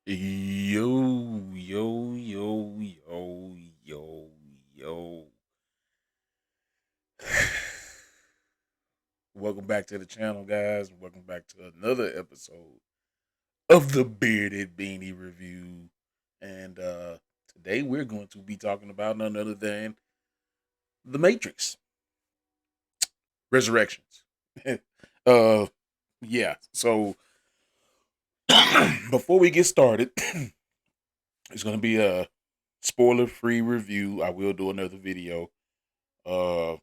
Yo, yo, yo, yo, yo, yo. Welcome back to the channel, guys. Welcome back to another episode of the Bearded Beanie Review. And today we're going to be talking about none other than The Matrix Resurrections. uh yeah, so before we get started, it's gonna be a spoiler-free review. I will do another video. Uh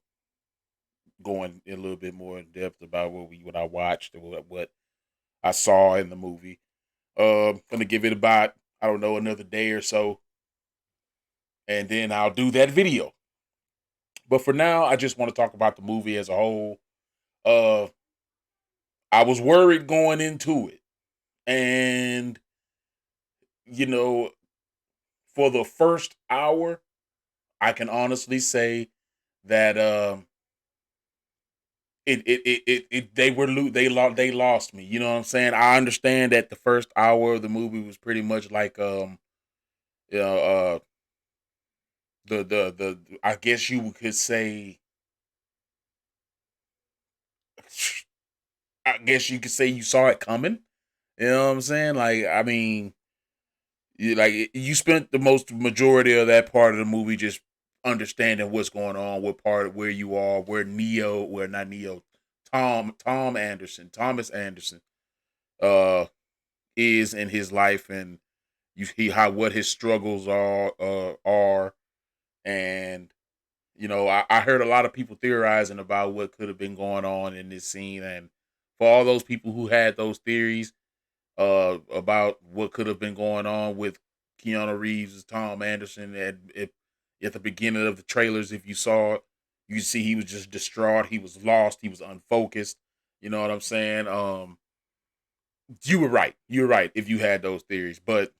going a little bit more in depth about what I watched and what I saw in the movie. Gonna give it about I don't know another day or so, and then I'll do that video. But for now, I just want to talk about the movie as a whole. Uh, I was worried going into it, and you know, for the first hour, I can honestly say that they lost me. You know what I'm saying? I understand that the first hour of the movie was pretty much like you know the I guess you could say I guess you could say you saw it coming. You know what I'm saying? Like I mean, you spent the most majority of that part of the movie just understanding what's going on, what part where you are, where not Neo, Thomas Anderson uh is in his life, and you see how what his struggles are. And I heard a lot of people theorizing about what could have been going on in this scene, and for all those people who had those theories about what could have been going on with Keanu Reeves' Tom Anderson at the beginning of the trailers, if you saw it, you see he was just distraught, he was lost, he was unfocused. You know what I'm saying? You were right. You were right if you had those theories, but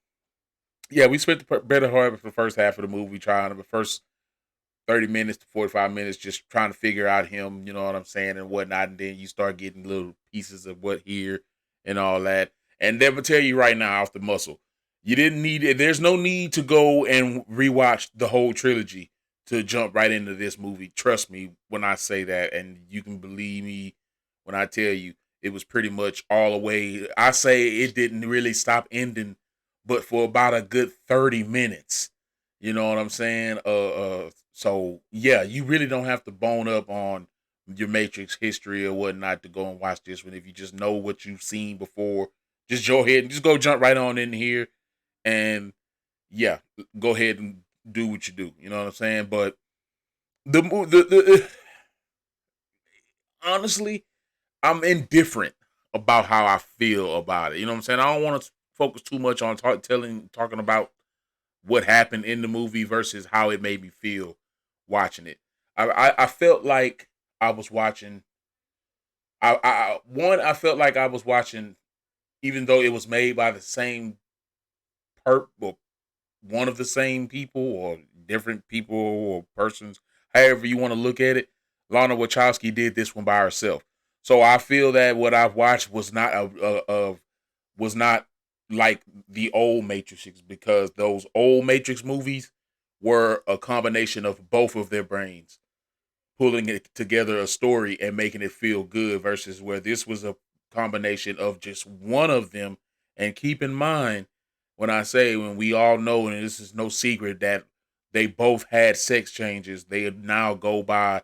yeah, we spent the better part of the first half of the movie trying the first 30 minutes to 45 minutes just trying to figure out him, you know what I'm saying, and whatnot. And then you start getting little pieces of what here and all that. And they will tell you right now off the muscle, you didn't need it. There's no need to go and rewatch the whole trilogy to jump right into this movie. Trust me when I say that. And you can believe me when I tell you it was pretty much all the way. I say it didn't really stop ending, but for about a good 30 minutes. You know what I'm saying? So yeah, you really don't have to bone up on your Matrix history or whatnot to go and watch this one. If you just know what you've seen before, just go ahead and just go jump right on in here, and yeah, go ahead and do what you do. You know what I'm saying? But the honestly, I'm indifferent about how I feel about it. You know what I'm saying? I don't want to focus too much on talking about what happened in the movie versus how it made me feel watching it. I felt like I was watching. I felt like I was watching, even though it was made by the same well, one of the same people or different people or persons, however you want to look at it. Lana Wachowski did this one by herself, so I feel that what I've watched was not like the old Matrixes, because those old Matrix movies were a combination of both of their brains pulling it together a story and making it feel good, versus where this was a combination of just one of them. And keep in mind, when we all know, and this is no secret, that they both had sex changes, they now go by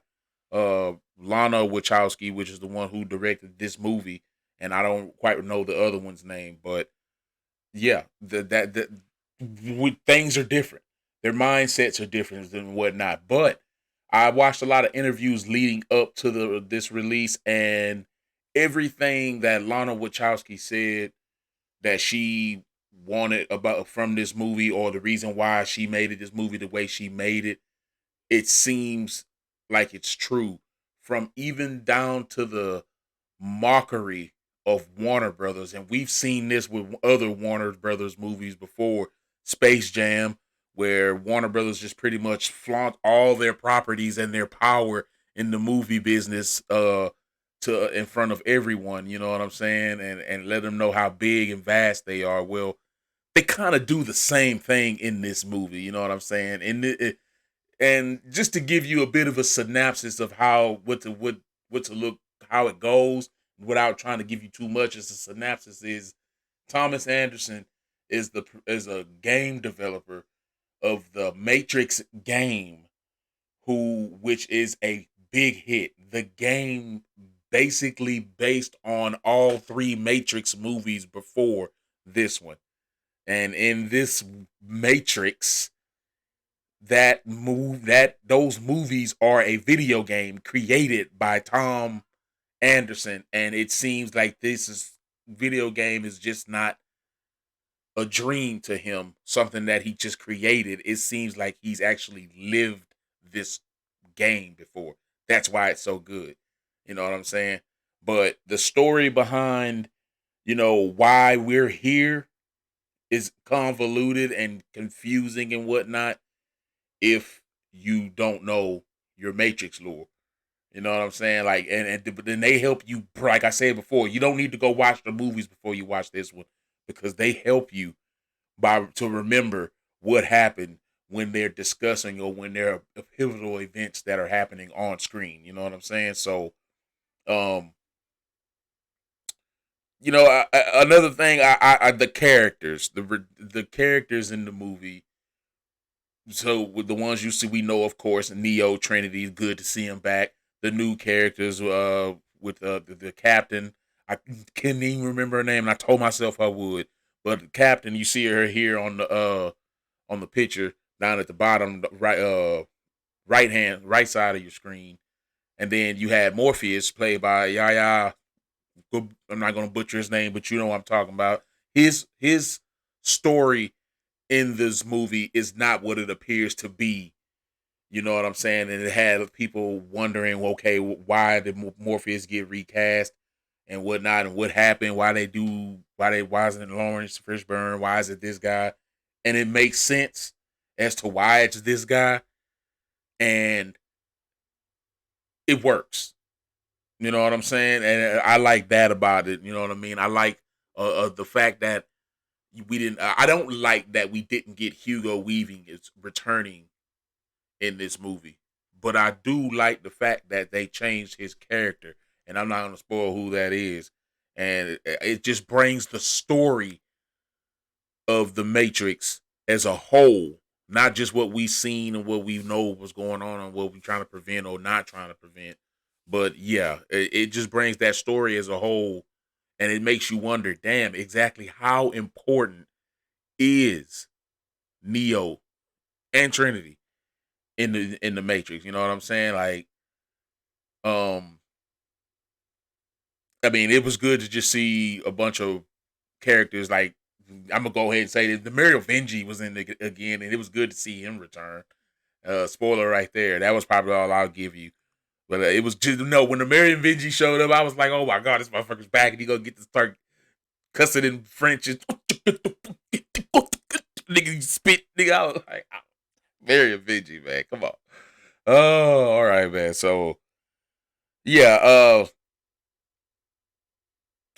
Lana Wachowski, which is the one who directed this movie, and I don't quite know the other one's name, but yeah, things are different. Their mindsets are different and whatnot. But I watched a lot of interviews leading up to this release, and everything that Lana Wachowski said that she wanted about from this movie, or the reason why she made it this movie the way she made it, it seems like it's true. From even down to the mockery of Warner Brothers, and we've seen this with other Warner Brothers movies before. Space Jam, where Warner Brothers just pretty much flaunt all their properties and their power in the movie business to in front of everyone, you know what I'm saying? And let them know how big and vast they are. Well, they kind of do the same thing in this movie. You know what I'm saying? And just to give you a bit of a synopsis of how what to look how it goes without trying to give you too much, as a synopsis is Thomas Anderson is a game developer of the Matrix game, which is a big hit. The game basically based on all three Matrix movies before this one. And in this Matrix, those movies are a video game created by Tom Anderson, and it seems like this is video game is just not a dream to him, something that he just created. It seems like he's actually lived this game before. That's why it's so good. You know what I'm saying? But the story behind, why we're here is convoluted and confusing and whatnot if you don't know your Matrix lore. You know what I'm saying? Like, but then they help you. Like I said before, you don't need to go watch the movies before you watch this one, because they help you to remember what happened when they're discussing, or when there are pivotal events that are happening on screen. You know what I'm saying? So, um, another thing, the characters, the characters in the movie. So with the ones you see, we know, of course, Neo, Trinity. Good to see him back. The new characters, with the captain. I couldn't even remember her name, and I told myself I would. But the captain, you see her here on the picture down at the bottom, right side of your screen, and then you had Morpheus, played by Yaya. I'm not gonna butcher his name, but you know what I'm talking about. His story in this movie is not what it appears to be. You know what I'm saying? And it had people wondering, okay, why did Morpheus get recast and whatnot, and what happened? Why isn't it Lawrence Fishburne? Why is it this guy? And it makes sense as to why it's this guy, and it works. You know what I'm saying? And I like that about it. You know what I mean? I like the fact that we didn't. I don't like that we didn't get Hugo Weaving is returning in this movie, but I do like the fact that they changed his character, and I'm not going to spoil who that is. And it just brings the story of the Matrix as a whole, not just what we've seen and what we know was going on and what we're trying to prevent or not trying to prevent. But yeah, it just brings that story as a whole, and it makes you wonder, damn, exactly how important is Neo and Trinity in the Matrix? You know what I'm saying? Like, um, I mean, it was good to just see a bunch of characters. Like, I'm gonna go ahead and say that the Mario Venji was in the again, and it was good to see him return. Spoiler right there. That was probably all I'll give you. But it was just no. When the Marion Vinci showed up, I was like, "Oh my god, this motherfucker's back!" And he gonna get to start cussing in French and nigga spit. Nigga, I was like, oh, Marion Vinci, man, come on. Oh, all right, man. So yeah,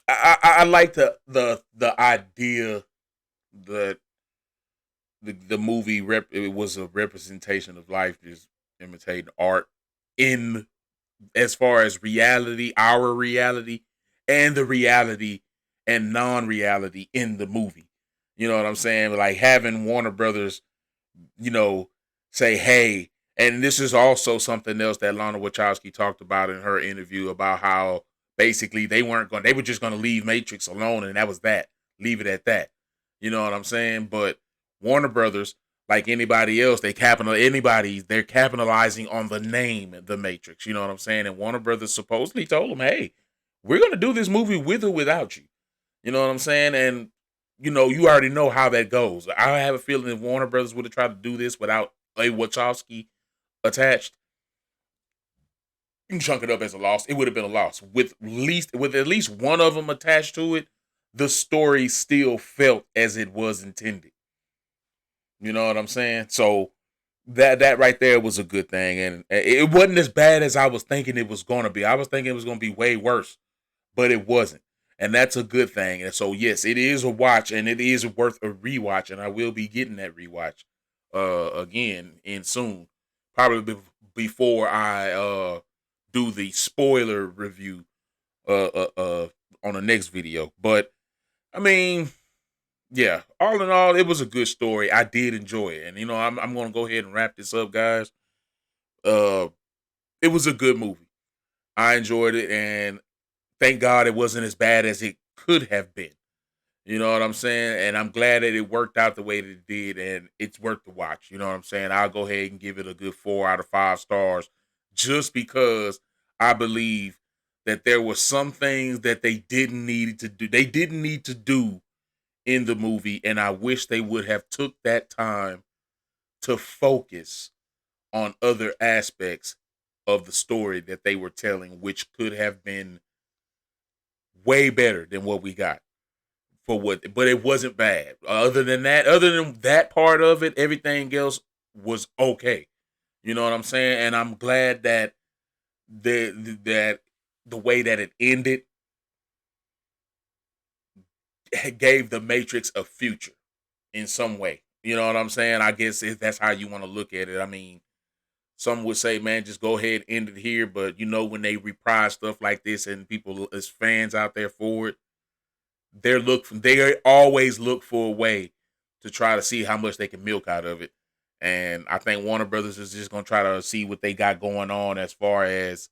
I like the idea that the movie it was a representation of life, just imitating art in as far as reality, our reality, and the reality and non-reality in the movie. You know what I'm saying? Like having Warner Brothers, you know, say, hey, and this is also something else that Lana Wachowski talked about in her interview about how basically they were just going to leave Matrix alone, and that was that. Leave it at that. You know what I'm saying? But Warner Brothers, like anybody else, they're capitalizing on the name The Matrix. You know what I'm saying? And Warner Brothers supposedly told them, hey, we're going to do this movie with or without you. You know what I'm saying? And you already know how that goes. I have a feeling if Warner Brothers would have tried to do this without a Wachowski attached, you can chunk it up as a loss. It would have been a loss. With at least one of them attached to it, the story still felt as it was intended. You know what I'm saying? So that right there was a good thing, and it wasn't as bad as I was thinking it was going to be. I was thinking it was going to be way worse, but it wasn't. and that's a good thing. And so, yes, it is a watch, and it is worth a rewatch, and I will be getting that rewatch again in soon, probably before I do the spoiler review on the next video. But I mean, yeah, all in all, it was a good story. I did enjoy it, and I'm gonna go ahead and wrap this up, guys. Uh, it was a good movie. I enjoyed it, and thank God it wasn't as bad as it could have been. You know what I'm saying? And I'm glad that it worked out the way that it did, and it's worth the watch. You know what I'm saying? I'll go ahead and give it a good 4 out of 5 stars, just because I believe that there were some things that they didn't need to do. They didn't need to do in the movie, and I wish they would have took that time to focus on other aspects of the story that they were telling, which could have been way better than what we got for what, but it wasn't bad. Other than that part of it, everything else was okay. You know what I'm saying? And I'm glad that that the way that it ended gave the Matrix a future in some way. You know what I'm saying? I guess if that's how you want to look at it. I mean, some would say, man, just go ahead and end it here. But when they reprise stuff like this and people as fans out there for it, they always look for a way to try to see how much they can milk out of it. And I think Warner Brothers is just gonna try to see what they got going on as far as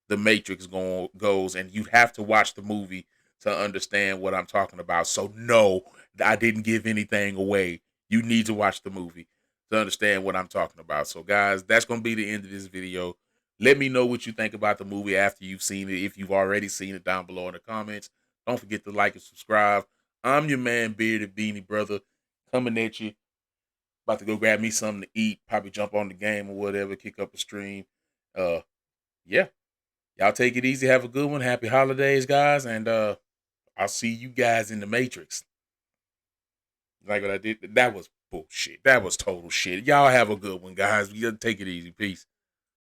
the Matrix goes, and you have to watch the movie to understand what I'm talking about. So no, I didn't give anything away. You need to watch the movie to understand what I'm talking about. So guys, that's gonna be the end of this video. Let me know what you think about the movie after you've seen it. If you've already seen it, down below in the comments. Don't forget to like and subscribe. I'm your man, Bearded Beanie Brother, coming at you. About to go grab me something to eat, probably jump on the game or whatever, kick up a stream. Yeah. Y'all take it easy. Have a good one. Happy holidays, guys. And I'll see you guys in the Matrix. Like what I did. That was bullshit. That was total shit. Y'all have a good one, guys. You take it easy. Peace.